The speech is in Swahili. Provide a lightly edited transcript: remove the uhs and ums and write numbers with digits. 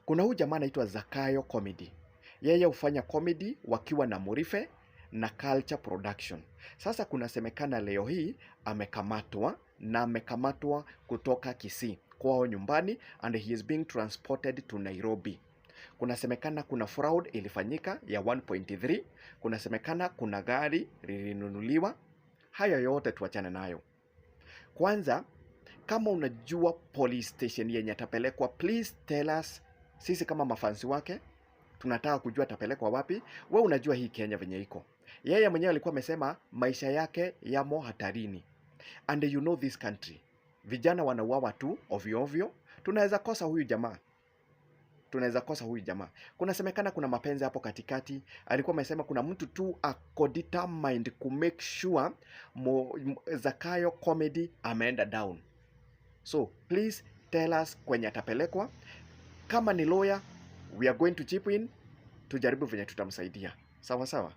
Kuna huyu jamaa anaitwa Zakayo Comedy. Yeye hufanya comedy wakiwa na Murife na Culture Production. Sasa kunasemekana leo hii amekamatwa, na amekamatwa kutoka Kisii kwao nyumbani, and he is being transported to Nairobi. Kunasemekana kuna fraud ilifanyika ya 1.3. Kunasemekana kuna gari lilinunuliwa. Hayo yote tuachane nayo. Kwanza, kama unajua police station yenye atapelekwa, please tell us. Sisi kama mafansi wake tunataka kujua atapelekwa wapi. We unajua hii Kenya venye iko. Yeye mwenyewe alikuwa amesema maisha yake yamo hatarini. And you know this country, vijana wanauawa tu ovyo ovyo. Tunaweza kosa huyu jamaa. Kunasemekana kuna mapenzi hapo katikati. Alikuwa amesema kuna mtu tu ako determined ku make sure Zakayo Comedy ameenda down. So please tell us kwenye atapelekwa. Kama ni lawyer, we are going to chip in, tujaribu venye tutamsaidia. Sawa sawa.